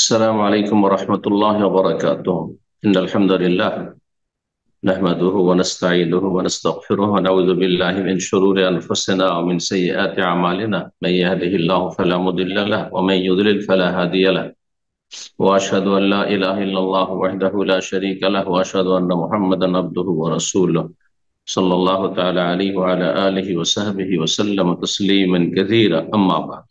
السلام عليكم ورحمة الله وبركاته. إن الحمد لله نحمده ونستعينه ونستغفره ونعوذ بالله من شرور أنفسنا ومن سيئات أعمالنا. من يهده الله فلا مضل له ومن يضلل فلا هادي له. وأشهد أن لا إله إلا الله وحده لا شريك له وأشهد أن محمدا عبده ورسوله صلى الله تعالى عليه وعلى آله وصحبه وسلم تسليما كثيرا. أما بعد,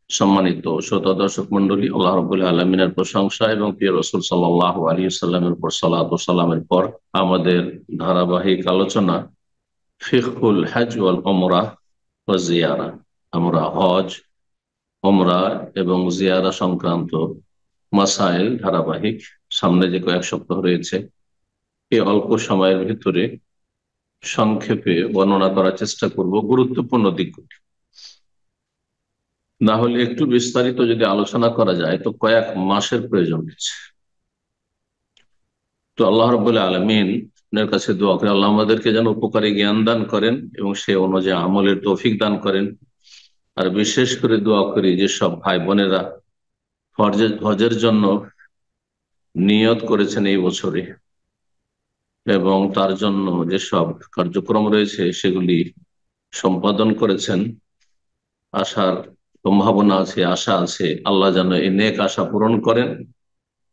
সম্মানিত শ্রোতা দর্শক মন্ডলী, আল্লাহ রাব্বুল আলামিনের প্রশংসা এবং প্রিয় রাসূল সাল্লাল্লাহু আলাইহি ওয়াসাল্লামের উপর সালাত ও সালামের পর আমাদের ধারাবাহিক আলোচনা ফিকহুল হজ ওয়াল উমরাহ ওয়া জিয়ারা। আমরা হজ, উমরা এবং জিয়ারা সংক্রান্ত মাসাইল ধারাবাহিক সামনে যে কয়েক সপ্তাহ রয়েছে, এই অল্প সময়ের ভিতরে সংক্ষেপে বর্ণনা করার চেষ্টা করব গুরুত্বপূর্ণ দিকগুলি। না হলে একটু বিস্তারিত যদি আলোচনা করা যায় তো কয়েক মাসের প্রয়োজন হচ্ছে। তো আল্লাহ রাব্বুল আলামিনের কাছে দোয়া করে আল্লাহ আমাদেরকে যেন উপকারী জ্ঞান দান করেন এবং সে অনুযায়ী আমলের তৌফিক দান করেন। আর বিশেষ করে দোয়া করি যেসব ভাই বোনেরা হজের জন্য নিয়ত করেছেন এই বছরে এবং তার জন্য যেসব কার্যক্রম রয়েছে সেগুলি সম্পাদন করেছেন, আশার সম্ভাবনা আছে, আশা আছে, আল্লাহ যেন এই নেক আশা পূরণ করেন।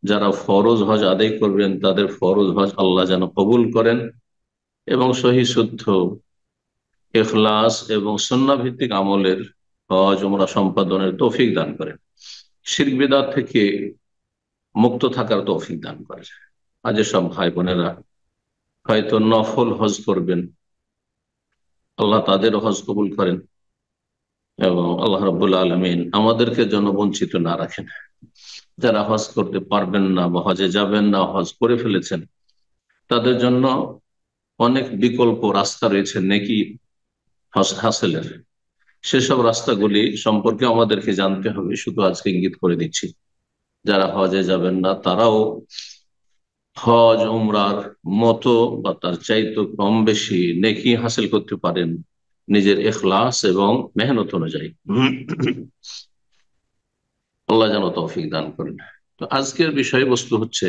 যারা ফরজ হজ আদায় করবেন তাদের ফরজ হজ আল্লাহ যেন কবুল করেন এবং সহি শুদ্ধ ইখলাস এবং সুন্নাহ ভিত্তিক আমলের হজ উমরা সম্পাদনের তৌফিক দান করেন। শিরক বিদআত থেকে মুক্ত থাকার তৌফিক দান করেন। আজ সব ভাই বোনেরা হয়তো নফল হজ করবেন, আল্লাহ তাদের হজ কবুল করেন এবং আল্লাহ রাব্বুল আলামিন আমাদেরকে যেন বঞ্চিত না রাখেন। যারা হজ করতে পারবেন না বা হজে যাবেন না, হজ করে ফেলেছেন, তাদের জন্য অনেক বিকল্প রাস্তা রয়েছে নেকি হাসিলের। সেসব রাস্তাগুলি সম্পর্কে আমাদেরকে জানতে হবে। শুধু আজকে ইঙ্গিত করে দিচ্ছি, যারা হজে যাবেন না তারাও হজ উমরার মতো বা তার চাইতে কম বেশি নেকি হাসিল করতে পারেন নিজের ইখলাস এবং মেহনত অনুযায়ী। আল্লাহ যেন তৌফিক দান করেন। তো আজকের বিষয়বস্তু হচ্ছে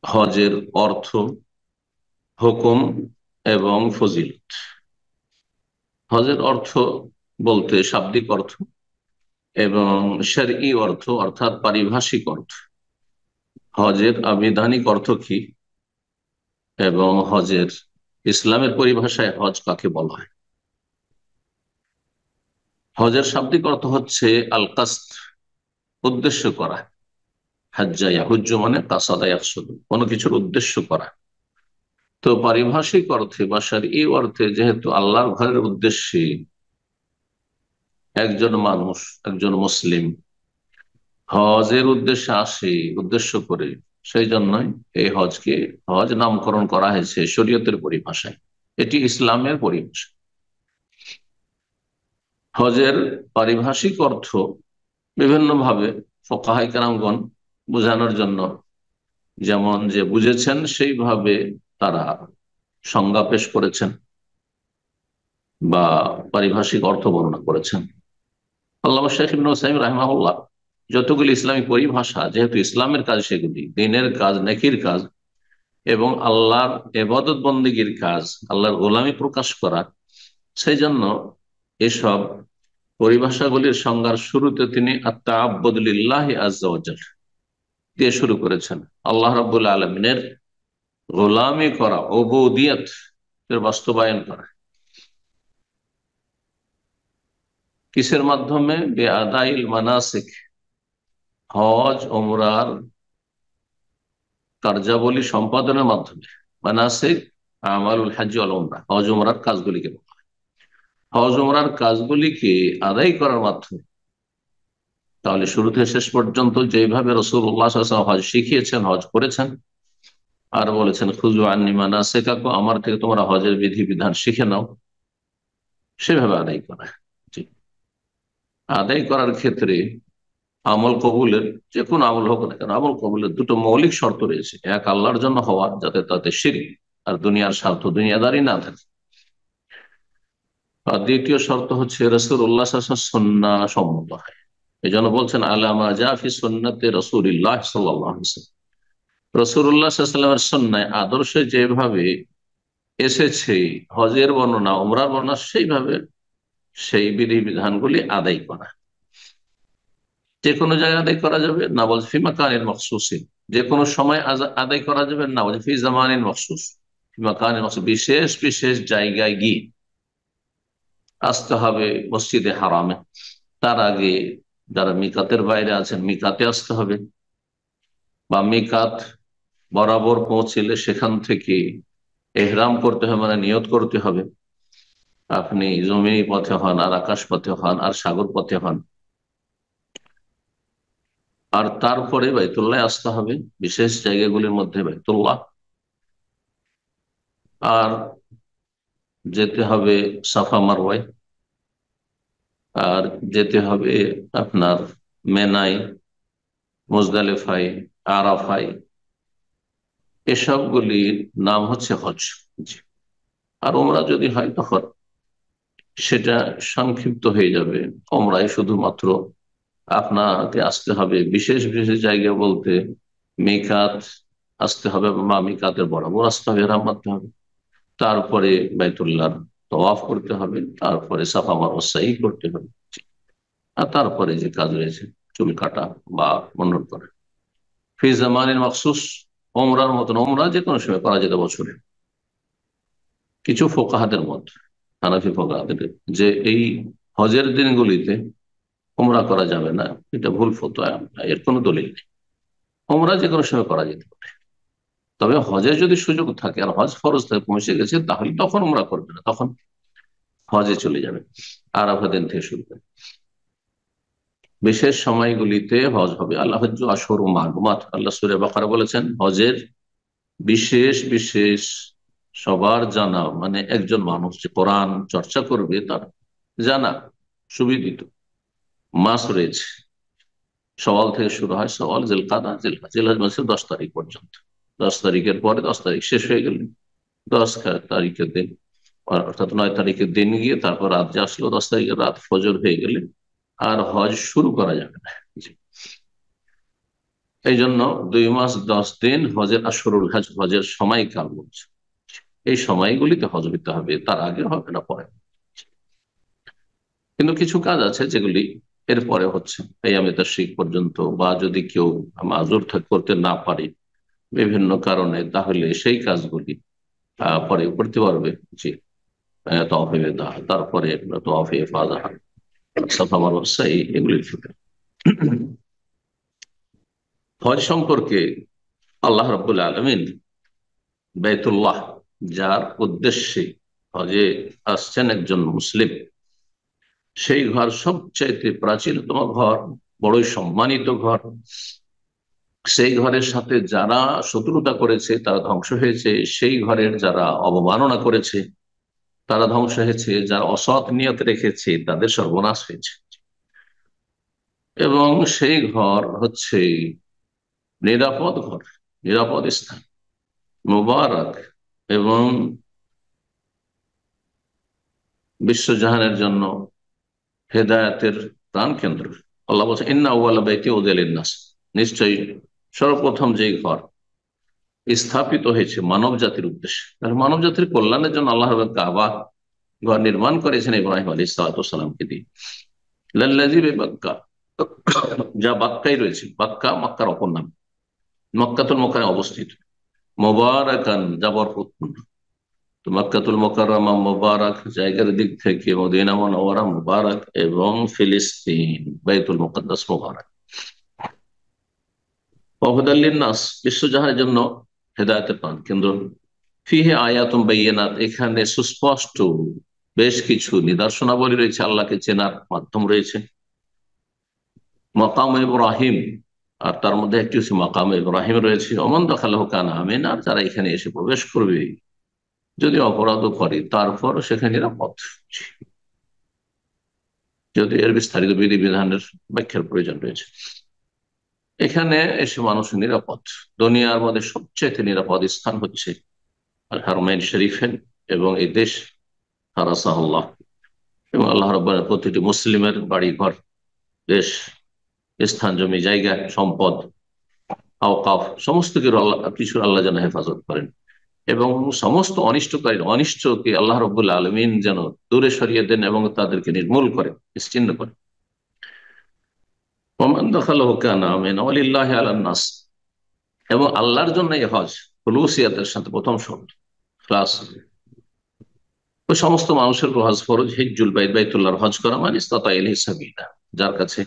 হজের অর্থ, হুকুম এবং ফজিলত। হজের অর্থ বলতে শাব্দিক অর্থ এবং শরঈ অর্থ অর্থাৎ পারিভাষিক অর্থ। হজের আবিধানিক অর্থ কি এবং হজের ইসলামের পরিভাষায় হজ কাকে বলা হয়। হজের শাব্দিক অর্থ হচ্ছে আল কাসদ, উদ্দেশ্য করা। হাজ্জা ইয়াহুজ্জু মানে কাসাদা ইয়াকসুদু, কোনো কিছুর উদ্দেশ্য করা। তো পারিভাষিক অর্থে বা শরঈ অর্থে যেহেতু আল্লাহর ঘরের উদ্দেশ্যে একজন মানুষ, একজন মুসলিম হজের উদ্দেশ্যে আসে, উদ্দেশ্য করে, সেই জন্যই এই হজকে হজ নামকরণ করা হয়েছে শরীয়তের পরিভাষায়। এটি ইসলামের পরিভাষা। হজের পারিভাষিক অর্থ বিভিন্নভাবে ফুকাহায়ে কেরামগণ বোঝানোর জন্য যেমন যে বুঝেছেন সেইভাবে তারা সংজ্ঞা পেশ করেছেন বা পারিভাষিক অর্থ বর্ণনা করেছেন। আল্লামা শাইখ ইবনে উসাইমিন রাহিমাহুল্লাহ যতগুলি ইসলামিক পরিভাষা, যেহেতু ইসলামের কাজ সেগুলি দ্বীনের কাজ, নেকির কাজ এবং আল্লাহর ইবাদত বন্দেগীর কাজ, আল্লাহর গোলামি প্রকাশ করা, সেই জন্য এসব পরিভাষাগুলির সংজ্ঞার শুরুতে তিনি আত-তাআব্বুদ লিল্লাহি আযজা ওয়া জাল দিয়ে শুরু করেছেন। আল্লাহ রাব্বুল আলামিনের গোলামি করা, উবুদিয়ত এর বাস্তবায়ন করা। কিসের মাধ্যমে? বিআদাইল মানাসিক, হজ উমরার কার্যাবলী সম্পাদনের মাধ্যমে। মানাসিক আমালুল হজ ওয়াল উমরা, হজ উমরার কাজগুলিকে বলা হয়। হজ উমরার কাজগুলিকে আদায় করার মাধ্যমে। তাহলে শুরু থেকে শেষ পর্যন্ত যেভাবে রাসূলুল্লাহ সাল্লাল্লাহু আলাইহি ওয়াসাল্লাম হজ শিখিয়েছেন, হজ করেছেন, আর বলেছেন খুযু আন্নী মানাসিকাকুম, আমার থেকে তোমরা হজের বিধি বিধান শিখে নাও, সেভাবে আদায় করা। জি, আদায় করার ক্ষেত্রে আমল কবুলের, যে কোনো আমল হোক না কেন, আমল কবুলের দুটো মৌলিক শর্ত রয়েছে। এক, আল্লাহর জন্য হওয়া, যাতে তাতে শিরক আর দুনিয়ার স্বার্থ, দুনিয়াদারি না থাকে। আর দ্বিতীয় শর্ত হচ্ছে রাসূলুল্লাহ সাল্লাল্লাহু আলাইহি ওয়াসাল্লাম সুন্নাহ সম্মত হয়। এই জন্য বলছেন আল্লামা জাফি সুন্নাতে রসুলিল্লাহ সাল্লাল্লাহু আলাইহি ওয়াসাল্লাম, রসুল্লাহ সাল্লামের সন্ন্যায় আদর্শে যেভাবে এসেছে হজের বর্ণনা উমরার বর্ণনা, সেইভাবে সেই বিধি বিধানগুলি আদায় করা। যে কোনো জায়গায় আদায় করা যাবে না, বলছে ফিমা কানের মখসুসি, যে কোনো সময় আদায় করা যাবে না, বলছে ফি জামানিন মখসুস, ফিমা কানের মখসুস, বিশেষ বিশেষ জায়গায় গিয়ে আসতে হবে মসজিদে হারামে। তার আগে যারা মিকাতের বাইরে আছেন মিকাতে আসতে হবে, বা মিকাত বরাবর পৌঁছলে সেখান থেকে এহরাম করতে হবে, মানে নিয়ত করতে হবে। আপনি জমিনি পথে হন আর আকাশ পথে হন আর সাগর পথে হন, আর তারপরে বাইতুল্লাহ আসতে হবে, বিশেষ জায়গাগুলির মধ্যে বাইতুল্লাহ। আর যেতে হবে সাফা মারওয়ায়, আর যেতে হবে আপনার মেনাই, মুজদালিফায়, আরাফায়। এসবগুলির নাম হচ্ছে হজ। আর ওমরা যদি হয় তখন সেটা সংক্ষিপ্ত হয়ে যাবে। ওমরায় শুধুমাত্র আপনাকে আসতে হবে বিশেষ বিশেষ জায়গা বলতে মিকাত আসতে হবে, বা মিকাতের বরাবর আসতে হবে, এহরাম বাঁধতে হবে। তারপরে বাইতুল্লাহর তওয়াফ করতে হবে, তারপরে সাফা মারওয়া সাই করতে হবে, আর তারপরে যে কাজ রয়েছে চুল কাটা বা মুন্ডন করা। ফি জামানিন মাখসুস, ওমরার মতন ওমরা যে কোনো সময় করা যেত বছরে। কিছু ফোকাহাদের মত, হানাফি ফোকাহাদের, যে এই হজের দিনগুলিতে ওমরা করা যাবে না, এটা ভুল ফতোয়া, এর কোনো দলিল নেই। ওমরা যে কোনো সময় করা যেতে পারে, তবে হজের যদি সুযোগ থাকে আর হজ ফরজ থেকে পৌঁছে গেছে, তাহলে তখন ওমরা করবে না, তখন হজে চলে যাবে, আরাফা দিন থেকে শুরু করে। বিশেষ সময়গুলিতে হজ হবে। আল্লাহ হজ্জ আশহুরুম মালুমাত, আল্লাহ সূরা বাকারা বলেছেন হজের বিশেষ বিশেষ সবার জানা, মানে একজন মানুষ যে কোরআন চর্চা করবে তার জানা সুবিদিত মাস রয়েছে। সওয়াল থেকে শুরু হয়, সওয়াল, জিলকাদা, জিলহজ মাসের 10 তারিখ পর্যন্ত। 10 তারিখের পরে 10 তারিখ শেষ হয়ে গেল, 10 তারিখের দিন, অর্থাৎ 9 তারিখের দিন গিয়ে তারপর রাত যে আসলো 10 তারিখের রাত ফজর হয়ে গেলে আর হজ শুরু করা যাবে না। এই জন্য 2 মাস 10 দিন হজের আশহুরুল হজ, হজের সময়কাল বলছে। এই সময়গুলিতে হজ দিতে হবে, তার আগে হবে না, পরে। কিন্তু কিছু কাজ আছে যেগুলি এরপরে হচ্ছে এই আমি তাশরিক পর্যন্ত, বা যদি কেউ মাজুর করতে না পারে বিভিন্ন কারণে, তাহলে সেই কাজগুলি পরে করতে পারবে। জি, তওয়াফে বেদা, তারপরে তওয়াফে ইফাদা, সাফা মারওয়া সাই, এগুলির ক্ষেত্রে। হজ সম্পর্কে আল্লাহ রাব্বুল আলামিন বাইতুল্লাহ, যার উদ্দেশ্যে হজে আসছেন একজন মুসলিম, সেই ঘর সবচাইতে প্রাচীনতম ঘর, বড়ই সম্মানিত ঘর। সেই ঘরের সাথে যারা শত্রুতা করেছে তারা ধ্বংস হয়েছে, সেই ঘরের যারা অবমাননা করেছে তারা ধ্বংস হয়েছে, যারা অসৎ নিয়ত রেখেছে তাদের সর্বনাশ হয়েছে। এবং সেই ঘর হচ্ছে নিরাপদ ঘর, নিরাপদ স্থান, মুবারক, এবং বিশ্বজাহানের জন্য হেদায়েতের প্রাণ কেন্দ্র। আল্লাহ বলছে ইন্না আউয়ালা বাইতি উযিয়া লিন-নাস, নিশ্চয়ই সর্বপ্রথম যে ঘর স্থাপিত হয়েছে মানব জাতির উদ্দেশ্যে, তাহলে মানব জাতির কল্যাণের জন্য আল্লাহ কাবা ঘর নির্মাণ করেছেন ইব্রাহিম আলাইহিস সালামকে দিয়ে। লাল্লাযী বিবাক্কা, যা বাক্কায় রয়েছে, বাক্কা মক্কার অপর নাম, মক্কাতুল মুকাররমে অবস্থিত, মুবারাকান, যা বরকতপূর্ণ। তো মক্কাতুল মুকাররমা মুবারক জায়গার দিক থেকে, মদিনা মুনাওয়ারা মুবারক, এবং ফিলিস্তিন বাইতুল মুকদ্দাস মুবারক। ওয়া হুদাল লিন-নাস, বিশ্বজাহানের জন্য হেদায়েতের প্রাণ কেন্দ্র। ফিহে আয়াতুম বাইয়িনাত, এখানে সুস্পষ্ট বেশ কিছু নিদর্শনাবলী রয়েছে, আল্লাহকে চেনার মাধ্যম রয়েছে। মাকাম ইব্রাহিম, আর তার মধ্যে একটি হচ্ছে মাকাম ইব্রাহিম রয়েছে। ওমান দাখালাহু কানা আমিন, আর যারা এখানে এসে প্রবেশ করবে যদি অপরাধও করে তারপর সেখানে নিরাপদ। যদি এর বিস্তারিত বিধি বিধানের ব্যাখ্যার প্রয়োজন রয়েছে। এখানে এসে মানুষ নিরাপদ। দুনিয়ার মধ্যে সবচেয়ে নিরাপদ স্থান হচ্ছে আল হারমাইন শরীফের, এবং এই দেশ হারাসাহুল্লাহ, এবং আল্লাহ রাব্বুল প্রতিটি মুসলিমের বাড়ি ঘর, দেশ স্থান, জমি, জায়গা, সম্পদ, আওকাফ, সমস্ত কিছুর আল্লাহ যেন হেফাজত করেন এবং সমস্ত অনিষ্টকে আল্লাহ রাব্বুল আলামিন যেন দূরে সরিয়ে দেন এবং তাদেরকে নির্মূল করে, নিশ্চিহ্ন করে। ওমান দাখালাহু কানা আমিনা ওয়ালিল্লাহি আলান নাস, এবং আল্লাহর জন্য এই হজ খুলুসিয়াতের সাথে প্রথম শর্ত ক্লাস, ওই সমস্ত মানুষের উপর হজ ফরজ। হিজ্জুল বাইত, বাইতুল্লাহর হজ করা মানে ইসতাতা ইলাইহি সাবিলা, যার কাছে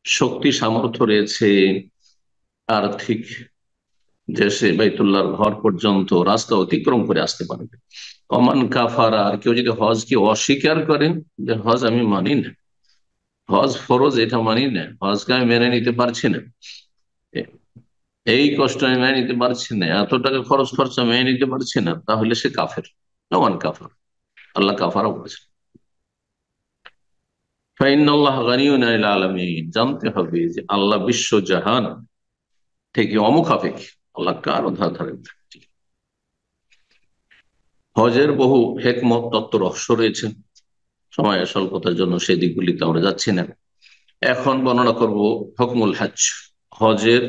শক্তি সামর্থ্য রয়েছে আর্থিক, যে সে বাইতুল্লাহর ঘর পর্যন্ত রাস্তা অতিক্রম করে আসতে পারবে। ওমান কাফারা, আর কেউ যদি হজকে অস্বীকার করেন, যে হজ আমি মানি না, হজ ফরজ এটা মানি না, হজকে আমি মেনে নিতে পারছি না, এই কষ্ট আমি মেনে নিতে পারছি না, এত টাকা খরচ খরচা মেনে নিতে পারছি না, তাহলে সে কাফের। ওমান কাফার, আল্লাহ কাফারা বলেছেন। ফাইনাল্লাহ গানিয়ুন আনিল আলামিন, জানতে হবে যে আল্লাহ বিশ্ব জাহান থেকে অমুখাপেক্ষী, আল্লাহ কারো ধারে। হজের বহু হেকমত, তত্ত্ব, রহস্য রয়েছে, সময় স্বল্পতার জন্য সেই দিকগুলিতে আমরা যাচ্ছি না। এখন বর্ণনা করব হুকমুল হজ, হজের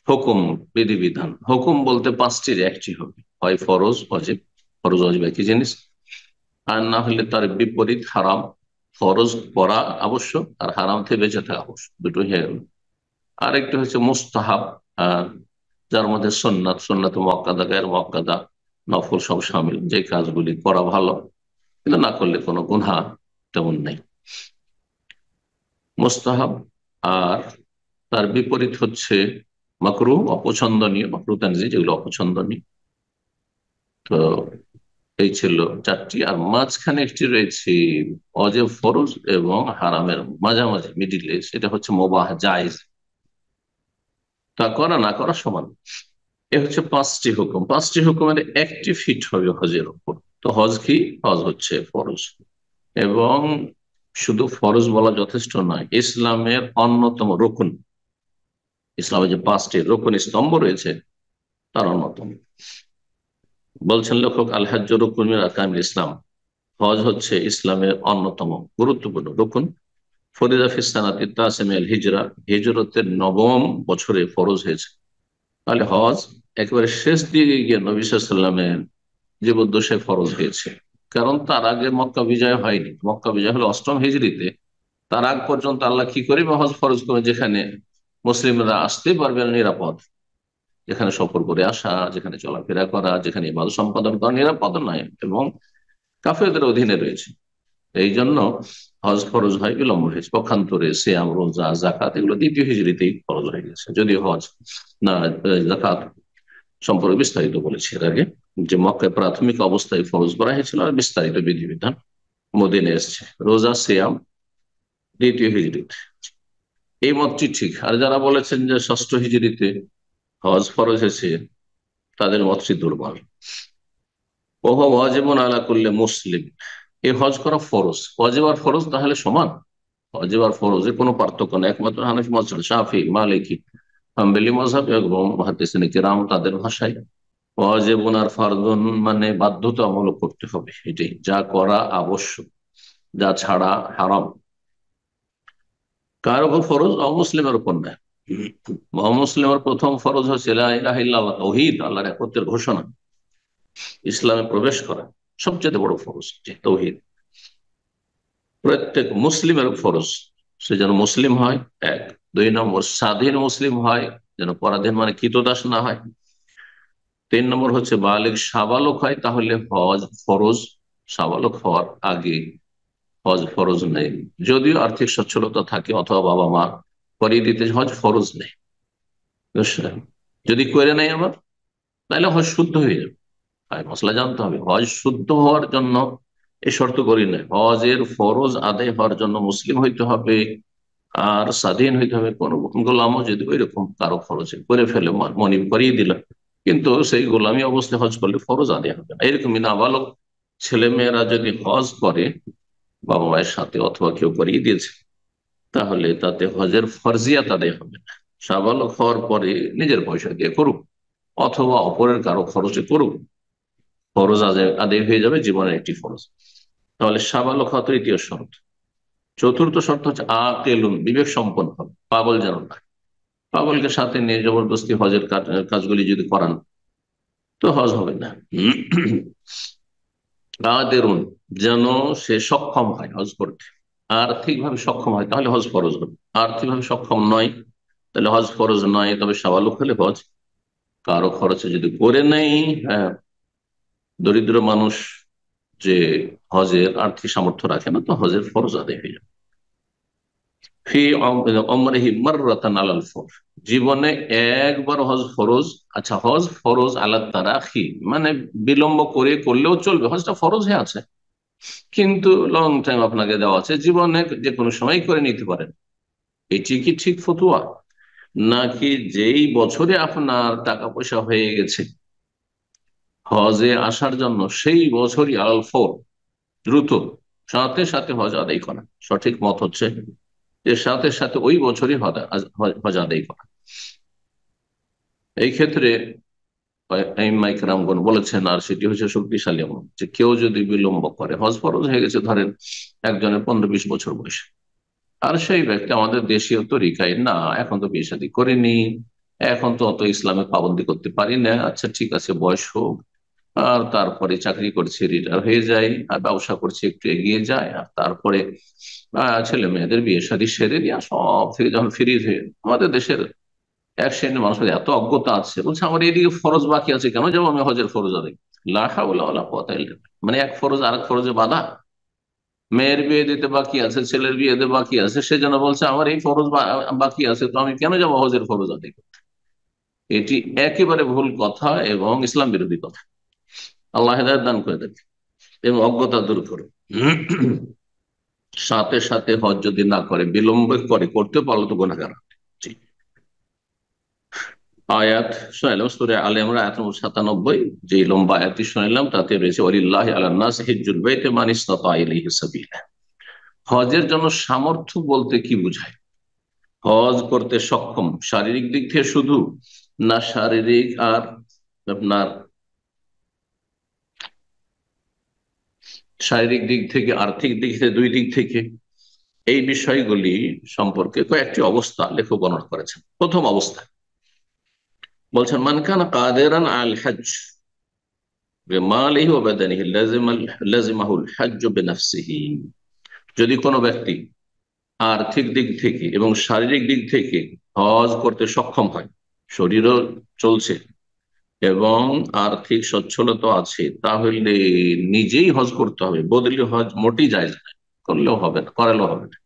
হুকুম, বিধিবিধান। হুকুম বলতে পাঁচটির একটি হবে, হয় ফরজ ওয়াজিব, ফরজ ওয়াজিব একই জিনিস, আর না হলে তার বিপরীত হারাম। ফরজ করা আবশ্যক আর হারাম থেকে বেঁচে থাকা আবশ্যক, দুটো হয়ে গেল। আরেকটি হচ্ছে মুস্তাহাব, আহ যার মধ্যে সুন্নাত, সুন্নাত মুআক্কাদা, গায়র মুআক্কাদা, নফল সব শামিল, যে কাজগুলি করা ভালো কিন্তু না করলে কোনো গুনাহ তেমন নেই, মুস্তাহাব। আর তার বিপরীত হচ্ছে মাকরুহ, অপছন্দনীয়, মাকরুহ তানজিহ, যেগুলো অপছন্দনীয়। তো এই ছিল চারটি, আর মাঝখানে একটি রয়েছে অজেব, ফরজ এবং হারামের মাঝামাঝি, মিডিলে, সেটা হচ্ছে মুবাহ, জায়েজ, তা করা না করা সমান। এ হচ্ছে পাঁচটি হুকুম, পাঁচটি হুকুমের একটি ফিট হবে হজের উপর। তো হজ কি? হজ হচ্ছে ফরজ, এবং শুধু ফরজ বলা যথেষ্ট নয়, ইসলামের অন্যতম রুকন। ইসলামের যে পাঁচটি রুকন স্তম্ভ রয়েছে তার অন্যতম। বলছেন লেখক, আল হজ্জ রুকুন মিন আরকানিল ইসলাম, হজ হচ্ছে ইসলামের অন্যতম গুরুত্বপূর্ণ রুকুন। ফরিদা ফিস সানাতি তাসিমিল হিজরা, হিজরতের নবম বছরে ফরজ হয়েছে। তাহলে হজ একেবারে শেষ দিকে গিয়ে নবী সাল্লাল্লাহু আলাইহি ওয়াসাল্লামের জীবদ্দশায় ফরজ হয়েছে, কারণ তার আগে মক্কা বিজয় হয়নি। মক্কা বিজয় হলো অষ্টম হিজরিতে, তার আগ পর্যন্ত আল্লাহ কি করে হজ ফরজ করে, যেখানে মুসলিমরা আসতে পারবে না নিরাপদ, যেখানে সফর করে আসা, যেখানে চলাফেরা করা, যেখানে ইবাদত সম্পাদন করা নিরাপদ নয় এবং কাফেরদের অধীনে রয়েছে। এই জন্য হজ ফরজ হয়, বিলম্ব হয়েছে। পক্ষান্তরে সিয়াম, রোজা, জাকাত এগুলো দ্বিতীয় হিজরিতেই ফরজ হয়ে গেছে। যদি হজ না, জাকাত সম্পর্কে বিস্তারিত বলেছি এর আগে, যে মক্কায় প্রাথমিক অবস্থায় ফরজ করা হয়েছিল, আর বিস্তারিত বিধিবিধান মদিনে এসছে। রোজা, সিয়াম দ্বিতীয় হিজরিতে, এই মতটি ঠিক। আর যারা বলেছেন যে ষষ্ঠ হিজরিতে হজ ফরজ হয়েছে, তাদের মতটি দুর্বল। ওহ ওয়াজিবুন আলা কুল্লি মুসলিম, এই হজ করা ফরজ। ওয়াজিব আর ফরজ তাহলে সমান? ওয়াজিব আর ফরজের কোনো পার্থক্য নেই, একমাত্র হানাফি মাযহাব, শাফি, মালিকি, হাম্বলি মাযহাব এবং মুহাদ্দিসিনে কেরাম তাদের ভাষায় ওয়াজিবুন আর ফরজুন মানে বাধ্যতামূলক করতে হবে, এটাই, যা করা আবশ্যক, যা ছাড়া হারাম। কার উপর ফরজ? অমুসলিমের উপর নয়। অমুসলিমের প্রথম ফরজ হচ্ছে লা ইলাহা ইল্লাল্লাহ, তাওহীদ, আল্লাহর একত্বের ঘোষণা, ইসলামে প্রবেশ করা সবচেয়ে বড় ফরজ, যে তাওহীদ। প্রত্যেক মুসলিমের ফরজ সে যেন মুসলিম হয়, এক। দুই নম্বর, স্বাধীন মুসলিম হয়, যেন পরাধীন মানে কৃতদাস না হয়। তিন নম্বর হচ্ছে বালিগ, সাবালক হয়, তাহলে হজ ফরজ। সাবালক হওয়ার আগে হজ ফরজ নেই, যদিও আর্থিক সচ্ছলতা থাকে অথবা বাবা মা করিয়ে দিতে, হজ ফরজ নেই। বুঝলেন? যদি করে নেয় আবার, তাহলে হজ শুদ্ধ হয়ে যাবে। মশলা জানতে হবে, হজ শুদ্ধ হওয়ার জন্য এই শর্ত করি না, হজের ফরজ আদায় হওয়ার জন্য মুসলিম হইতে হবে আর স্বাধীন হইতে হবে। কোন গোলামও যদি ওই রকম কারো খরচে করে ফেলে, মনিব করিয়ে দিল, কিন্তু সেই গোলামী অবস্থায় হজ করলে ফরজ আদায় হবে না। এরকমই নাবালক ছেলে মেয়েরা যদি হজ করে বাবা মায়ের সাথে, অথবা কেউ করিয়ে দিয়েছে, তাহলে তাতে হজের ফরজিয়াত আদায় হবে না। সাবালক হওয়ার পরে নিজের পয়সা দিয়ে করুক অথবা অপরের কারো খরচে করুক, ফরজ আদায় আদায় হয়ে যাবে, জীবনের একটি ফরজ। তাহলে সাবালক হওয়া তৃতীয় শর্ত। চতুর্থ শর্ত হচ্ছে আকেলুন, বিবেক সম্পন্ন হবে। পাগল যেন না। পাগলকে সাথে নিয়ে জবরদস্তি হজের কাজগুলি যদি করান তো হজ হবে না। কাদেরুন, যেন সে সক্ষম হয় হজ করতে, আর্থিকভাবে সক্ষম হয়, তাহলে হজ ফরজ হবে। আর্থিকভাবে সক্ষম নয়, তাহলে হজ ফরজ নয়। তবে সাবালক হলে হজ কারো খরচে যদি করে নেই, হ্যাঁ, দরিদ্র মানুষ যে হজের আর্থিক সামর্থ্য রাখে না, তো হজের ফরজ আদায় হয়ে যাবে। ফি অমরিহি মাররাতান আলাল ফরজ, জীবনে একবার হজ ফরজ। আচ্ছা, হজ ফরজ আলাদ তারাখি, মানে বিলম্ব করে করলেও চলবে, হজটা ফরজ হয়ে আছে কিন্তু লং টাইম আপনাকে দেওয়া আছে, জীবনে যে কোনো সময় করে নিতে পারেন। এটি কি ঠিক ফতুয়া? নাকি যেই বছরে আপনার টাকা পয়সা হয়ে গেছে হজে আসার জন্য, সেই বছরই আলাল ফর, দ্রুত সাথে সাথে হজ আদায় করা? সঠিক মত হচ্ছে যে সাথে সাথে ওই বছরই হজ আদায় করা। এই ক্ষেত্রে মাইকরামগণ বলেছেন, আর সেটি হচ্ছে শক্তিশালী আমল, যে কেউ যদি বিলম্ব করে, হজ ফরজ হয়ে গেছে ধরেন একজনের 15-20 বছর বয়স, আর সেই ব্যক্তি আমাদের দেশীয় তরিকায় না, এখন তো বিয়ে শাদী করিনি, এখন তো অত ইসলামে পাবন্দি করতে পারি না, আচ্ছা ঠিক আছে বয়স হোক, আর তারপরে চাকরি করছে রিটায়ার হয়ে যায়, আর ব্যবসা করছে একটু এগিয়ে যায়, আর তারপরে ছেলে মেয়েদের বিয়ে শাদী সেরে দিয়া সব থেকে যখন ফিরে হয়ে, আমাদের দেশের এক শ্রেণীর মানুষের এত অজ্ঞতা আছে, বলছে আমার এদিকে ফরজ বাকি আছে, কেন যাবো আমি হজের ফরজ আদায়? লা হাওলা ওয়ালা কুওয়াতা ইল্লা বিল্লাহ। মানে এক ফরজ আরেক ফরজে বাধা। মেয়ের বিয়ে দিতে বাকি আছে, ছেলের বিয়ে দিতে বাকি আছে, সেজন্য বলছে আমার এই ফরজ বাকি আছে, তো আমি কেন যাবো হজের ফরজ আদায় করতে? এটি একেবারে ভুল কথা এবং ইসলাম বিরোধী কথা। আল্লাহ হেদায়েত দান করে দেবে এবং অজ্ঞতা দূর করুন। সাথে সাথে হজ যদি না করে, বিলম্ব করে, করতে পারলো তো গুনাহগার। জি। আয়াত শুনাইলাম সূরা আলে ইমরান আয়াত নম্বর 97, যে লম্বা আয়াতটি শুনাইলাম তাতে রয়েছে ওয়ালিল্লাহি আলান নাস হিজ্জুল বাইতি মান ইসতাতা ইলাইহি সাবিলা। হজের জন্য সামর্থ্য বলতে কি বোঝায়? হজ করতে সক্ষম শারীরিক দিক থেকে শুধু, না শারীরিক আর আপনার শারীরিক দিক থেকে, আর্থিক দিক থেকে, দুই দিক থেকে? এই বিষয়গুলি সম্পর্কে কয়েকটি অবস্থা লেখক বর্ণনা করেছেন। প্রথম অবস্থা বলছেন, মান কানা কাদিরান আল হজ বিমালিহি ওয়া বাদানিহি লাজিমাহুল হজ্জ বিনাফসিহি। যদি কোনো ব্যক্তি আর্থিক দিক থেকে এবং শারীরিক দিক থেকে হজ করতে সক্ষম হয়, শরীরও চলছে এবং আর্থিক সচ্ছলতা আছে, তাহলে নিজেই হজ করতে হবে, বদলি হজ মোটেই জায়েজ না, করলেও হবে না, করালেও হবে না,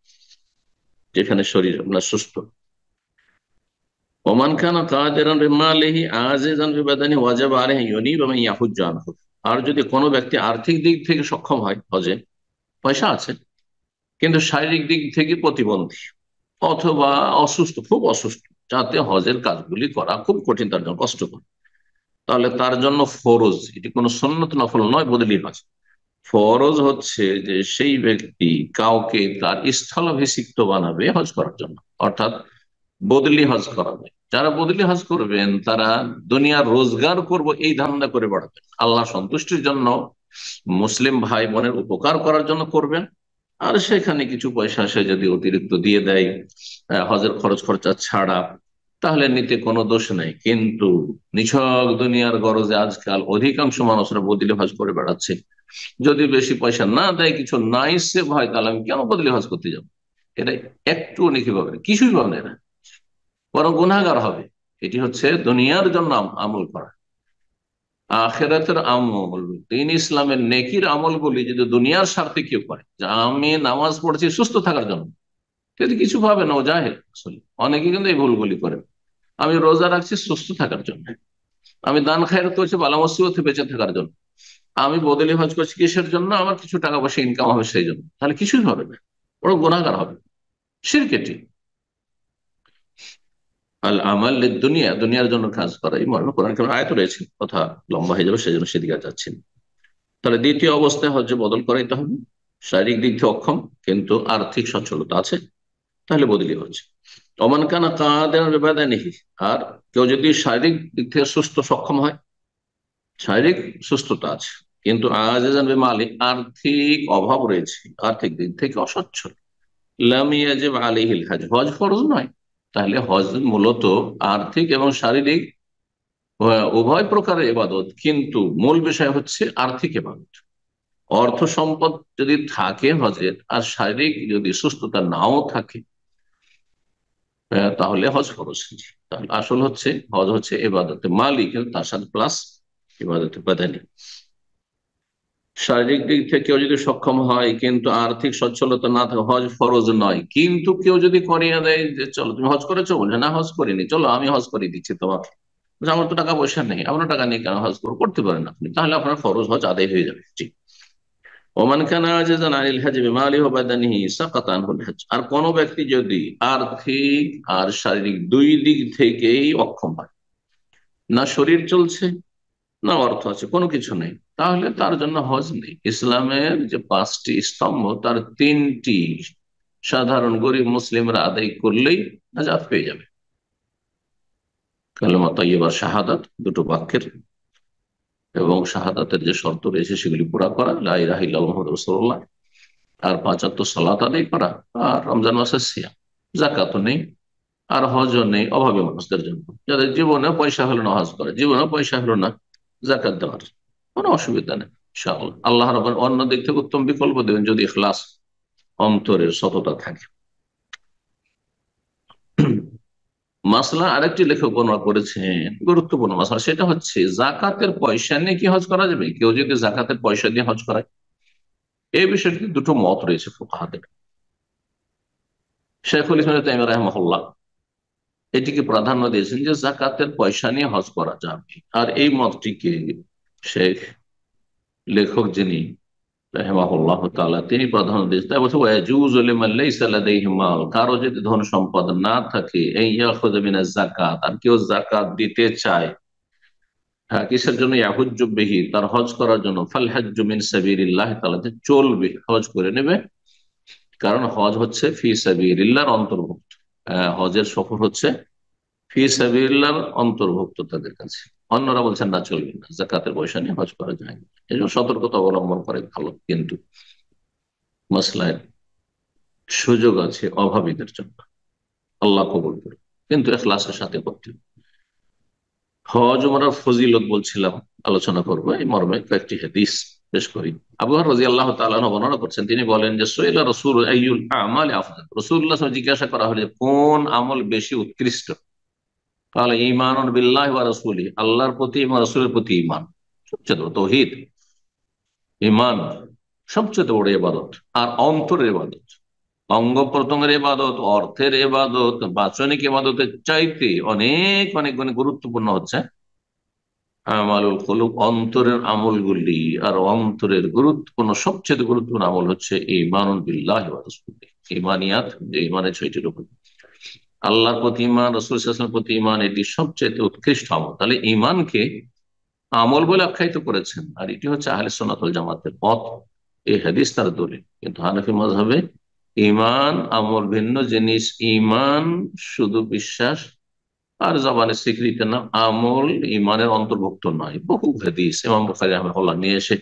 যেখানে শরীর আপনার সুস্থ। ওমান কানা কাদিরান বিমালিহি আজিজান বিবাদানি ওয়াজিব আলাইহি ইউনিব মান ইয়াহুজ্জ আনহু। আর যদি কোনো ব্যক্তি আর্থিক দিক থেকে সক্ষম হয়, হজে পয়সা আছে কিন্তু শারীরিক দিক থেকে প্রতিবন্ধী অথবা অসুস্থ, খুব অসুস্থ, যাতে হজের কাজগুলি করা খুব কঠিন, তার জন্য কষ্টকর, তাহলে তার জন্য ফরজ, এটি কোনো সুন্নত নফল নয়, বদলি হজ। ফরজ হচ্ছে যে সেই ব্যক্তি কাউকে তার স্থলাভিষিক্ত বানাবে হজ করার জন্য, অর্থাৎ বদলি হজ করাবে। যারা বদলি হজ করবেন তারা দুনিয়ার রোজগার করব এই ধান্দা করে বেড়াবেন, আল্লাহ সন্তুষ্টির জন্য, মুসলিম ভাই বোনের উপকার করার জন্য করবেন। আর সেখানে কিছু পয়সা সে যদি অতিরিক্ত দিয়ে দেয় হজের খরচ খরচা ছাড়া, তাহলে নিতে কোনো দোষ নেই। কিন্তু নিছক দুনিয়ার গরজে আজকাল অধিকাংশ মানুষরা বদলি হজ করে বেড়াচ্ছে। যদি বেশি পয়সা না দেয়, কিছু নাই সে ভয়, তাহলে আমি কেন বদলি হজ করতে যাবো? এটা একটু নেকি পাবে না, কিছুই পাবে না, বরং গুনাহগার হবে। এটি হচ্ছে দুনিয়ার জন্য আমল করা। আখেরাতের আমল, দিন ইসলামের নেকির আমলগুলি যদি দুনিয়ার স্বার্থে কেউ করে, যে আমি নামাজ পড়ছি সুস্থ থাকার জন্য, কিন্তু কিছু ভাবে না, ও জাহেল আসলে। অনেকে কিন্তু এই ভুলগুলি করে। আমি রোজা রাখছি সুস্থ থাকার জন্য, আমি দান খায়রাত করছি বালা মুসিবতে বেঁচে থাকার জন্য, আমি বদলি হজ করছি কিসের জন্য? আমার কিছু টাকা পয়সা ইনকাম হবে সেই জন্য, তাহলে কিছুই হবে না, বড় গুনাহগার হবে। শিরক এটি। আল আমাল দুনিয়া, দুনিয়ার জন্য কাজ করা, এই মর্মে কোরআন কারীমে আয়াত রয়েছে, কথা লম্বা হয়ে যাবে সেজন্য সেদিকে যাচ্ছি না। তাহলে দ্বিতীয় অবস্থায় হচ্ছে বদল করাইতে হবে, শারীরিক দিক থেকে অক্ষম কিন্তু আর্থিক সচ্ছলতা আছে, তাহলে বদলি হচ্ছে। ওমান কানা কাদিরান বিবাদানিহি, আর কেউ যদি শারীরিক দিক থেকে সুস্থ সক্ষম হয়, শারীরিক সুস্থতা আছে কিন্তু আজিজান বিমালি, আর্থিক অভাব রয়েছে, আর্থিক দিক থেকে অসচ্ছল, লাম ইয়াজিব আলাইহিল হজ, হজ ফরজ নয়, তাহলে হজ মূলত আর্থিক এবং শারীরিক উভয় প্রকারের ইবাদত, কিন্তু মূল বিষয় হচ্ছে আর্থিক ইবাদত। অর্থ সম্পদ যদি থাকে হজের, আর শারীরিক যদি সুস্থতা নাও থাকে, তাহলে হজ ফরজ। তাহলে আসল হচ্ছে হজ হচ্ছে ইবাদতে মালি, কিন্তু তার সাথে প্লাস ইবাদতে বাদানি। শারীরিক দিক থেকে কেউ যদি সক্ষম হয় কিন্তু আর্থিক সচ্ছলতা না থাকে, হজ ফরজ নয়। কিন্তু কেউ যদি করিয়ে দেয় যে চলো তুমি হজ করেছো, বলছে না হজ করিনি, চলো আমি হজ করিয়ে দিচ্ছি তোমাকে, বলছে, আমার তো টাকা পয়সা নেই, আপনার টাকা নেই কেন হজ করতে পারেন আপনি, তাহলে আপনার ফরজ হজ আদায় হয়ে যাবে। ঠিক। ওমান কানা আজিজান আনিল হজ বিমালিহি ওয়া বাদানিহি সাকাতা আনহুল হজ। আর কোন ব্যক্তি যদি আর্থিক আর শারীরিক দুই দিক থেকেই অক্ষম হয়, না শরীর চলছে না অর্থ আছে, কোনো কিছু নেই, তাহলে তার জন্য হজ নেই। ইসলামের যে 5টি স্তম্ভ, তার 3টি সাধারণ গরিব মুসলিমরা আদায় করলেই নাজাত পেয়ে যাবে। কালেমা তাইয়্যিবা, শাহাদাত, দুটো বাক্যের, এবং শাহাদাতের যে শর্ত রয়েছে সেগুলি পুরা করা, লা ইলাহা ইল্লাল্লাহ মুহাম্মাদুর রাসূলুল্লাহ, আর 5 ওয়াক্ত সালাত আদায় করা, আর রমজান মাসের সিয়াম। যাকাতও নেই, আর হজও নেই অভাবী মানুষদের জন্য, যাদের জীবনে পয়সা হলো না হজ করে, জীবনে পয়সা হলো না যাকাত দেওয়ার, কোনো অসুবিধা নেই ইনশাআল্লাহ। আল্লাহ রাব্বুল অন্য দিক থেকে উত্তম বিকল্প দেবেন, যদি ইখলাস, অন্তরের সততা থাকে। মাসলা আরেকটি লেখক বর্ণনা করেছেন, গুরুত্বপূর্ণ মাসলা, সেটা হচ্ছে জাকাতের পয়সা নিয়ে কি হজ করা যাবে? কেউ যদি জাকাতের পয়সা দিয়ে হজ করায়, এই বিষয়টি দুটো মত রয়েছে ফুকাহাদের। শেখুল ইসলাম ইবনে তাইমিয়া রাহিমাহুল্লাহ এটিকে প্রাধান্য দিয়েছেন যে জাকাতের পয়সা নিয়ে হজ করা যাবে, আর এই মতটিকে শেখ লেখক যিনি রাহিমাহুল্লাহ তাআলা তিনি প্রাধান্য দিয়েছেন। তাই বলছে ওয়াজুজু লিমান লাইসা লাদাইহি মাল, কারো যদি ধন সম্পদ না থাকে, এই ইয়াখুযু মিনাজ যাকাত, আর কেউ যাকাত দিতে চায়, হ্যাঁ, কিসের জন্য? ইয়াহুজ্জু বিহি, তার হজ করার জন্য, ফাল হাজ্জু মিন সাবিলিল্লাহ, তাআলা চলবে, হজ করে নেবে, কারণ হজ হচ্ছে ফি সাবিলিল্লাহর অন্তর্ভুক্ত। হজের সফর হচ্ছে ফি সাবিলিল্লাহর অন্তর্ভুক্ত তাদের কাছে। অন্যরা বলছেন না, চলবে না, যাকাতের পয়সা নিয়ে হজ করা যায় না। এই জন্য সতর্কতা অবলম্বন করে ভালো, কিন্তু মাসলায় সুযোগ আছে অভাবীদের জন্য, আল্লাহ কবুল করে, কিন্তু ইখলাসের সাথে করতে হবে। হজ ওমরার ফজিলত বলছিলাম, আলোচনা করবো এই মর্মে কয়েকটি হাদিস পেশ করি। আবু হুরায়রা রাদিয়াল্লাহু তাআলা আনহু বর্ণনা করছেন, তিনি বলেন যে সুইলা রাসূল আইয়ুল আমালি আফদাল, রাসূলুল্লাহ সাল্লাল্লাহু আলাইহি ওয়াসাল্লাম জিজ্ঞাসা করা হলো যে কোন আমল বেশি উৎকৃষ্ট? কাল ঈমানুন বিল্লাহি ওয়া রাসূলিহি, আল্লাহর প্রতি এবং রাসূলের প্রতি ঈমান, সবচেয়ে বড় তাওহীদ। ঈমান সবচেয়ে বড় ইবাদত, আর অন্তরের ইবাদত, অঙ্গ প্রত্যঙ্গের ইবাদত, অর্থের ইবাদত, বাচনিক ইবাদতের চাইতে অনেক অনেক অনেক গুরুত্বপূর্ণ হচ্ছে আমালুল কুলুব, অন্তরের আমলগুলি। আর অন্তরের গুরুত্বপূর্ণ, সবচেয়ে গুরুত্বপূর্ণ আমল হচ্ছে ঈমানুন বিল্লাহি ওয়া রাসূলিহি, ঈমানিয়াত, যে ঈমানের 6টি রূপ, আল্লাহর প্রতি ঈমান, রাসূল সাল্লাল্লাহু আলাইহি ওয়াসাল্লামের প্রতি ঈমান, এটি সবচেয়ে উৎকৃষ্ট আমল। তাহলে ঈমানকে আমল বলে আখ্যায়িত করেছেন, আর এটি হচ্ছে আহলে সুন্নাত ওয়াল জামাতের পথ, এই হাদিস তার দলিল। কিন্তু হানাফি মাযহাবে ঈমান আমল ভিন্ন জিনিস। ঈমান শুধু বিশ্বাস আর জবানের স্বীকৃতি না, আমল ঈমানের অন্তর্ভুক্ত নয়। বহু হাদিস ইমাম বুখারী রাহিমাহুল্লাহ নিয়ে এসে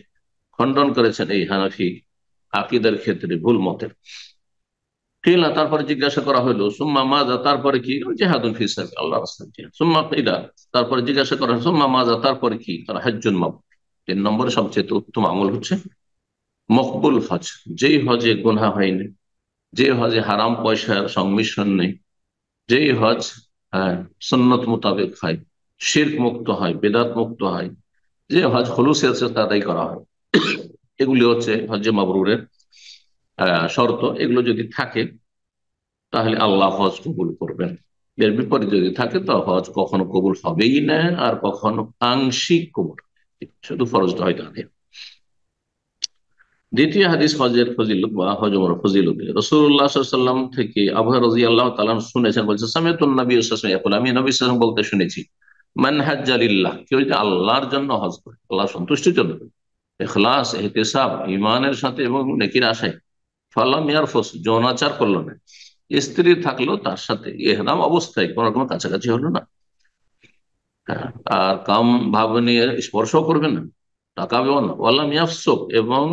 খণ্ডন করেছেন এই হানাফি আকীদার ক্ষেত্রে ভুল মতের। কিলা, তারপরে জিজ্ঞাসা করা হলো সুম্মা মাজা, তারপরে কি? জিহাদুন ফি সাবিলিল্লাহ, আল্লাহর রাস্তায় জিহাদ। সুম্মা কিলা, তারপরে জিজ্ঞাসা করা হলো সুম্মা মাজা, তারপরে কি? তারা হজ্জুন মাবরুর, 3 নম্বরে সবচেয়ে উত্তম আমল হচ্ছে মকবুল হজ, যেই হজে গুনাহ হয়নি, যে হজে হারাম পয়সার সংমিশ্রণ নেই, যেই হজ সুন্নত মোতাবেক হয়, শিরক মুক্ত হয়, বেদাত মুক্ত হয়, যে হজ খুলুসের সাথে আদায় করা হয়, এগুলি হচ্ছে হজ্জে মাবরুরের শর্ত। এগুলো যদি থাকে তাহলে আল্লাহ হজ কবুল করবেন। এর বিপরীত যদি থাকে তো হজ কখনো কবুল হবেই না, আর কখনো আংশিক কবুল, শুধু ফরজটা হয়তো আদায়। দ্বিতীয় হাদিস হজের ফজিলত বা হজ ওমরার ফজিলত, রাসূলুল্লাহ সাল্লাল্লাহু আলাইহি ওয়াসাল্লাম থেকে আবু হুরায়রা রাদিয়াল্লাহু তাআলা শুনেছেন, বলছে সামিতুন নবী সাল্লাল্লাহু আলাইহি ওয়াসাল্লাম ইয়াকুল, আমি নবী সাল্লাল্লাহু আলাইহি ওয়াসাল্লাম বলতে শুনেছি, মান হাজ্জা লিল্লাহ, কেউ যদি আল্লাহর জন্য হজ করে, আল্লাহর সন্তুষ্টির জন্য, ইখলাস, ইহতিসাব, ঈমানের সাথে এবং নেকির আশায়, ফালাম ইয়ারফুস, যৌনাচার করলো না, স্ত্রী থাকলো তার সাথে ইহরাম অবস্থায়, কোন রকম কাছাকাছি হলো না, আর কাম ভাব নিয়ে স্পর্শ করবে না, তাকাবেও না, ওয়ালাম ইয়াফসুক, এবং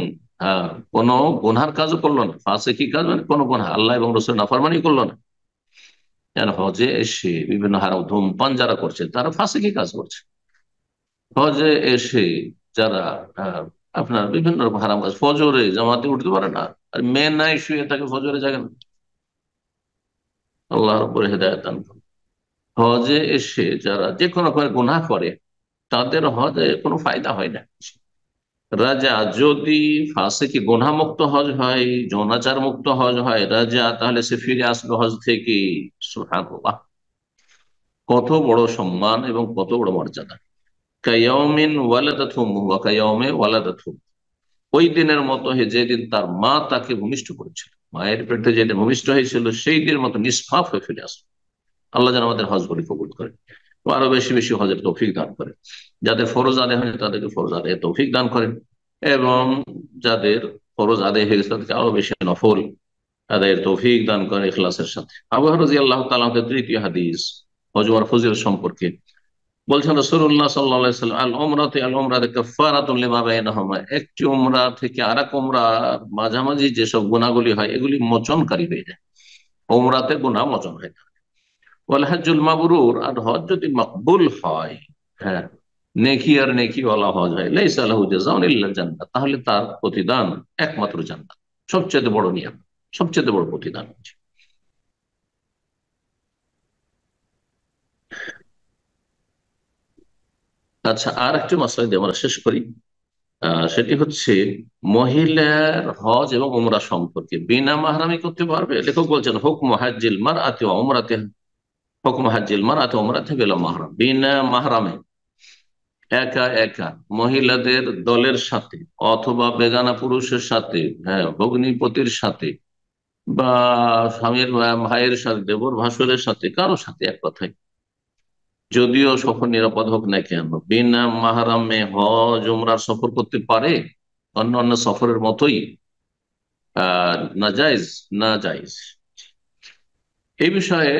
কোন গুনহার কাজও করলো না, ফাসিকি কাজ মানে কোন গুনহা, আল্লাহ এবং রাসূলের নাফরমানি করলো না, যেন হজে এসে বিভিন্ন হারাম ধূমপান যারা করছে তারা ফাঁসিকি কাজ করছে। হজে এসে যারা আহ, আপনার বিভিন্ন রকম হারাম কাজ, ফজরে জামাতে উঠতে পারে না, আর মেয়ে নাই শুয়ে থাকে ফজরে জাগে না, আল্লাহর উপরে হেদায়েত দান করুন। হজে এসে যারা যে কোনো রকমের গুনাহ করে তাদের হজে কোনো ফায়দা হয় না। রাজা যদি ফাসিকি গুনাহ মুক্ত হজ হয়, যৌনাচার মুক্ত হজ হয় রাজা, তাহলে সে ফিরে আসবে হজ থেকে। সুবহানাল্লাহ, কত বড় সম্মান এবং কত বড় মর্যাদা। কায়াউমিন ওয়ালাদাতহু উম্মুহু ওয়া কায়াউমি ওয়ালাদাতহু, ওই দিনের মতো যেদিন তার মা তাকে ভূমিষ্ঠ করেছিল, মায়ের পেটে যেদিন ভূমিষ্ঠ হয়েছিল সেই দিনের মতো নিষ্পাপ হয়ে ফিরে আসবে। আল্লাহ যেন আমাদের হজগুলি কবুল করে, আরো বেশি বেশি হজের তৌফিক দান করে। যাদের ফরজ আদায় হয়নি তাদেরকে ফরজ আদায় তৌফিক দান করেন, এবং যাদের ফরজ আদায় হয়ে গেছে তাদেরকে আরো বেশি নফল আদায়ের তৌফিক দান করেন ইখলাসের সাথে। আবু হুরায়রা রাদিয়াল্লাহু তাআলা আনহু তৃতীয় হাদিস হজ ওয়ার ফজিলত সম্পর্কে বলছেন, রাসূলুল্লাহ সাল্লাল্লাহু আলাইহি ওয়াসাল্লাম, আল উমরাতু কাফফারাতুন লিমা বাইনাহুমা, একটি উমরা থেকে আরেক উমরার মাঝামাঝি যেসব গুনাহগুলি হয় এগুলি মোচনকারী হয়ে যায়, উমরাতে গুনাহ মোচন হয়। ওয়াল হজ্জুল মাবরুর, আর হজ যদি মকবুল হয়, হ্যাঁ, নেকি আর নেকি ওয়ালা হজ হয়, লাইসা লাহু জাযাউন ইল্লাল জান্নাহ, তাহলে তার প্রতিদান একমাত্র জান্নাত। সবচেয়ে বড় নিয়ামত, সবচেয়ে বড় প্রতিদান হচ্ছে। আচ্ছা, আর একটি মশলা দিয়ে আমরা শেষ করি। সেটি হচ্ছে মহিলার হজ এবং উমরা সম্পর্কে বিনা মাহরামি করতে পারবে। লেখক বলছেন, হুকম হাজ্জিল মারআতি ওয়া উমরাতিহা, হুকম হাজ্জিল মারআতি ওয়া উমরাতিহা বিলা মাহরাম, বিনা মাহরামে একা একা মহিলাদের দলের সাথে অথবা বেগানা পুরুষের সাথে, হ্যাঁ, ভগ্নিপতির সাথে বা স্বামীর ভাইয়ের সাথে, দেবর ভাসুরের সাথে, কারোর সাথে, এক কথায় যদিও সফর নিরাপদ হোক না কেন, বিনা মাহরামে হজ উমরার সফর করতে পারে, অন্য অন্য সফরের মতোই না জায়েজ, না জায়েজ। এই বিষয়ে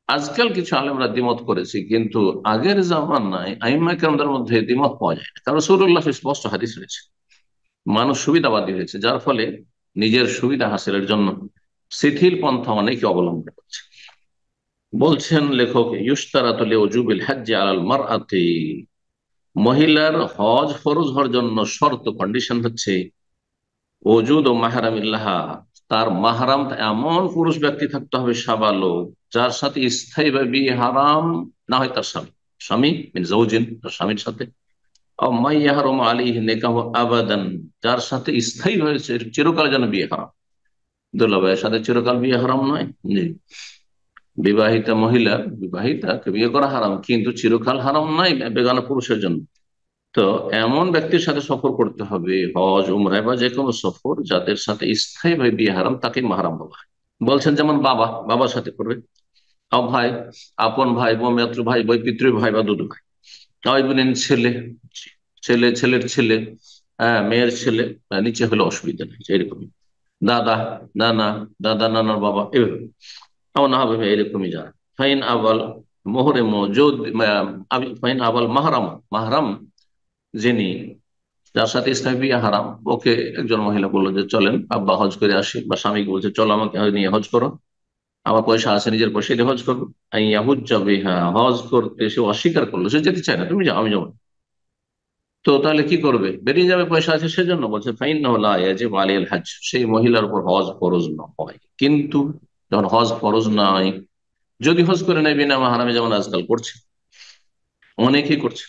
আজকাল কিছু আলেমরা দ্বিমত করেছে, কিন্তু আগের জামানায় আইম্মা কেরামদের মধ্যে দ্বিমত পাওয়া যায় না, কারণ রাসূলুল্লাহ স্পষ্ট হাদিস রয়েছে। মানুষ সুবিধাবাদী হয়েছে, যার ফলে নিজের সুবিধা হাসিলের জন্য শিথিল পন্থা অনেকে অবলম্বন করছে। বলছেন লেখক, ইউশতারাতু লিউজুবিল হজ্জি আলাল মারআতি, মহিলার হজ ফরজ হওয়ার জন্য শর্ত, কন্ডিশন হচ্ছে ওজুদ ও মাহরামিল্লাহা, তার মাহরাম এমন পুরুষ ব্যক্তি থাকতে হবে, সাবালক, যার সাথে স্থায়ীভাবে বিয়ে হারাম না হয় তার স্বামী, স্বামী মিন জাওজিন, তার স্বামীর সাথে, মাইয়াহরুম আলাইহি নিকাহু আবাদান, যার সাথে স্থায়ী হয়েছে চিরকাল যেন বিয়ে হারাম। দুলাভাইয়ের সাথে চিরকাল বিয়ে হারাম নয়, জি। বিবাহিতা মহিলা, বিবাহিতাকে বিয়ে করা হারাম, কিন্তু চিরকাল হারাম নয় বেগানা পুরুষের জন্য। তো এমন ব্যক্তির সাথে সফর করতে হবে হজ উমরায় বা যে কোনো সফর, যাদের সাথে স্থায়ীভাবে বিয়ে হারাম, তাকে মাহারাম বলা হয়। বলছেন যেমন বাবা, বাবার সাথে করবে, ভাই, আপন ভাই, মাত্র ভাই, বই পিতৃ ভাই বা দুধ ভাই, তাই বলেন ছেলে, ছেলে ছেলের ছেলে, হ্যাঁ, মেয়ের ছেলে, নিচে হলে অসুবিধা নেই, এরকমই দাদা, নানা, দাদা নানার বাবা, এভাবে না হবে এরকমই যারা ফাইন আবাল মোহরে মজুদ, ফাইন আবাল মাহারাম, মাহারাম যিনি, যার সাথে ইসলামী বিয়ে হারাম, ওকে একজন মহিলা বললো যে চলেন আব্বা হজ করে আসি, বা স্বামীকে বলছে চলো আমাকে নিয়ে হজ করো, আমার পয়সা আছে, নিজের পয়সা দিয়ে হজ করবো, ইয়াহুজ যাবে, হ্যাঁ, হজ করতে সে অস্বীকার করলো, সে যেতে চায় না, তুমি যাও আমি যাবো না। তো তাহলে কি করবে? বেরিয়ে যাবে, পয়সা আছে সেজন্য। বলছে ফাইন আলিয়াল হজ, সেই মহিলার উপর হজ ফরজ না হয়। কিন্তু যখন হজ ফরজ নয়, যদি হজ করে নেয় বিনা মাহরামে, যেমন আজকাল করছে, অনেকেই করছে,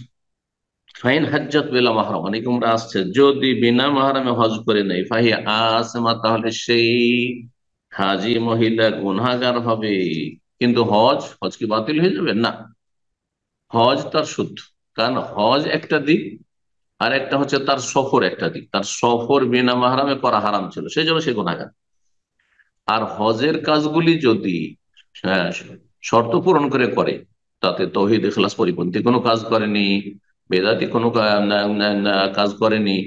ফাইন হাজ্জাত বেলা মাহরাম, অনেক উমরা আসছে, যদি বিনা মাহরামে হজ করে নেই, ফাহি আসমা, তাহলে সেই হাজি মহিলা গুনাহগার হবে। কিন্তু হজ, হজ কি বাতিল হয়ে যাবে? না, হজ তার শুদ্ধ। কারণ হজ একটা দিক, আর একটা হচ্ছে তার সফর একটা দিক, তার সফর বিনা মাহরামে করা হারাম ছিল, সেই জন্য সে গুনাহগার। আর হজের কাজগুলি যদি, হ্যাঁ, শর্ত পূরণ করে করে, তাতে তৌহিদ ইখলাস পরিপন্থী কোনো কাজ করেনি, বেদাতি কোনো কাজ করেনি,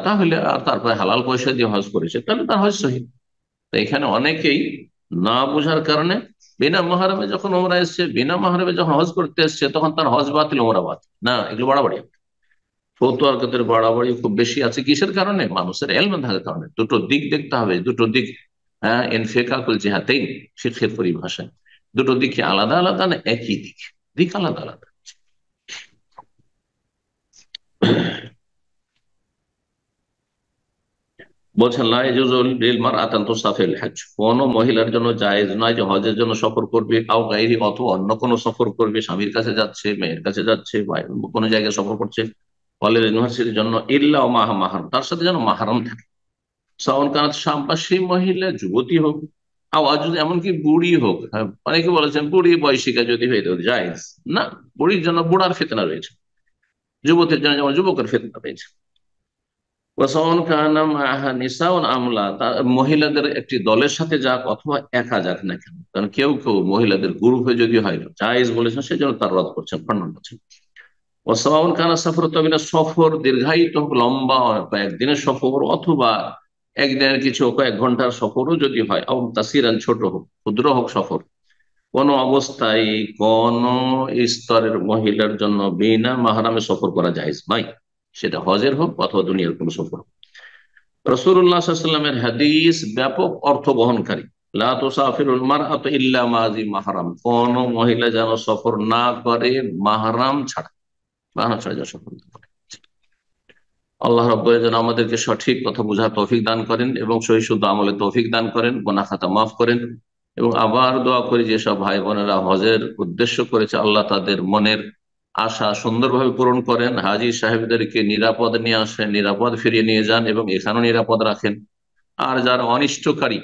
তাহলে, আর তারপরে হালাল পয়সা দিয়ে হজ করেছে, তাহলে তার হজ সহিহ। তো এখানে অনেকেই না বোঝার কারণে বিনা মাহরামে যখন ওমরা এসছে, বিনা মাহরামে যখন হজ করতে এসছে, তখন তার হজ বাতিল, ওমরা বাতিল। না, এগুলো বাড়াবাড়ি, ফতুয়ার বাড়াবাড়ি খুব বেশি আছে। কিসের কারণে? মানুষের এলম থাকার কারণে। দুটো দিক দেখতে হবে, দুটো দিক, হ্যাঁ, ইনফিকাকুল জিহাতাইন, শিক্ষের পরিভাষায় দুটো দিকে আলাদা আলাদা না একই দিক? দিক আলাদা আলাদা। বলছেন কোন মহিলার জন্য জায়েজ নয় যে হজের জন্য সফর করবে, কাউ গাইরি অথবা অন্য কোনো সফর করবে, স্বামীর কাছে যাচ্ছে, মেয়ের কাছে যাচ্ছে, বা কোনো জায়গায় সফর করছে কলেজ ইউনিভার্সিটির জন্য, ইল্লা মাহারাম, তার সাথে যেন মাহারাম থাকে। সাওন কানাত শাম, বা সেই মহিলা যুবতী হোক, আওয়াজ যদি এমনকি বুড়ি হোক। হ্যাঁ, অনেকে বলেছেন বুড়ি বয়সিকা যদি হয়ে জায়েজ না, বুড়ির জন্য বুড়ার ফিতনা রয়েছে, যুবতীর জন্য যেমন যুবকের ফিতনা রয়েছে। মহিলাদের একটি দলের সাথে যাক অথবা একা যাক না কেন, কারণ কেউ কেউ মহিলাদের গ্রুপ হয়ে যদি হয় জায়েজ বলেছেন, সেজন্য তার রদ করছেন, খণ্ডন করছেন। ওয়াসাওয়াউন কানা সফর, তবে না সফর দীর্ঘায়িত হোক, লম্বা কয়েকদিনের সফর অথবা একদিনের কিছু কয়েক ঘন্টার সফরও যদি হয়, তাসিরান ছোট হোক, ক্ষুদ্র হোক সফর, কোন অবস্থায় কোন স্তরের মহিলার জন্য বিনা মাহরামে সফর করা জায়েজ নয়, সেটা হজের হোক অথবা দুনিয়ার কোন সফর। রাসূলুল্লাহ সাল্লাল্লাহু আলাইহি ওয়াসাল্লামের হাদিস ব্যাপক অর্থ বহনকারী। লা তুসাফিরুল মারআতু ইল্লা মাযি মাহরাম, কোন মহিলা যেন সফর না করে মাহরাম ছাড়া, মাহরাম ছাড়া যেন সফর না করে। আল্লাহ রাব্বুল যেন আমাদেরকে সঠিক কথা বোঝার তৌফিক দান করেন এবং সহি শুদ্ধ আমলে তৌফিক দান করেন, গুনাহ খাতা মাফ করেন। এবং আবার দোয়া করি যেসব ভাই বোনেরা হজের উদ্দেশ্য করেছে, আল্লাহ তাদের মনের আশা সুন্দরভাবে পূরণ করেন, হাজী সাহেবদেরকে নিরাপদ নিয়ে আসেন, নিরাপদ ফিরিয়ে নিয়ে যান এবং এখানেও নিরাপদ রাখেন। আর যারা অনিষ্টকারী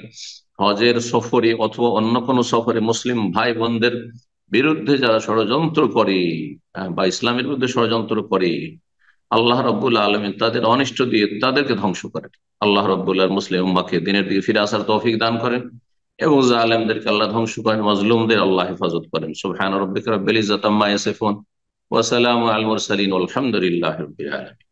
হজের সফরে অথবা অন্য কোনো সফরে মুসলিম ভাই বোনদের বিরুদ্ধে যারা ষড়যন্ত্র করে, বা ইসলামের বিরুদ্ধে ষড়যন্ত্র করে, আল্লাহ রাব্বুল আলামিন তাদের অনিষ্ট দিয়ে তাদেরকে ধ্বংস করেন। আল্লাহ রাব্বুল আলামিন মুসলিম উম্মাহকে দিনের দিকে ফিরে আসার তৌফিক দান করেন এবং জালেমদেরকে আল্লাহ ধ্বংস করেন, মাজলুমদের আল্লাহ হেফাজত করেন। সুবহান রাব্বিকা রাব্বিল ইজ্জাতি আম্মা ইয়াসিফুন ওয়া সালামু আলাল মুরসালিন ওয়ালহামদুলিল্লাহি রাব্বিল আলামিন।